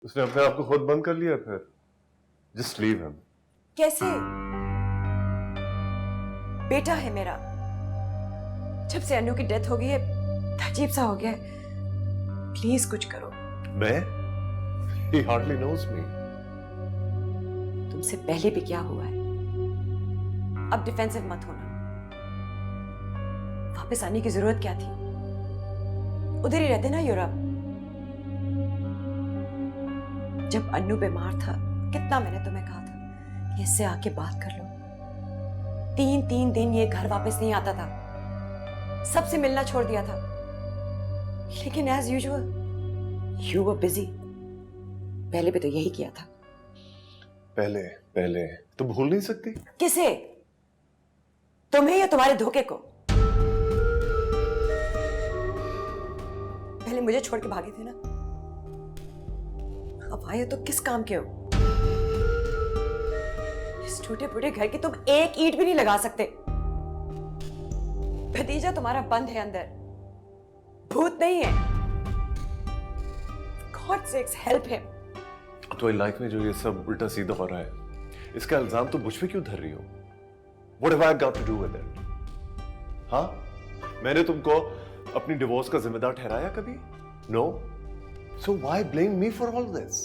उसने अपने आप को खुद बंद कर लिया फिर। Just leave him. कैसे? बेटा है मेरा। जब से अनु की डेथ हो गई है अजीब सा हो गया है। प्लीज कुछ करो। मैं? He hardly knows me. तुमसे पहले भी क्या हुआ है? अब डिफेंसिव मत होना। वापस आने की जरूरत क्या थी? उधर ही रहते ना यूरोप। जब अन्नू बीमार था कितना मैंने तुम्हें कहा था कि इससे आके बात कर लो। 3 दिन ये घर वापस नहीं आता था। सबसे मिलना छोड़ दिया था। लेकिन as usual you were busy. पहले भी तो यही किया था। पहले तो भूल नहीं सकती? किसे? तुम्हें या तुम्हारे धोखे को? पहले मुझे छोड़ के भागे थे ना। अब आए तो किस काम के हो? इस टूटे फूटे घर की तुम एक ईंट भी नहीं लगा सकते। भतीजा तुम्हारा बंद है अंदर, भूत नहीं है। God sakes, help him. तुम्हारी लाइफ में जो ये सब उल्टा सीधा हो रहा है, इसका इल्जाम तुम मुझ पे क्यों धर रही हो? What have I got to do with it? हाँ? मैंने तुमको अपनी डिवोर्स का जिम्मेदार ठहराया कभी? No? So why blame me for all this?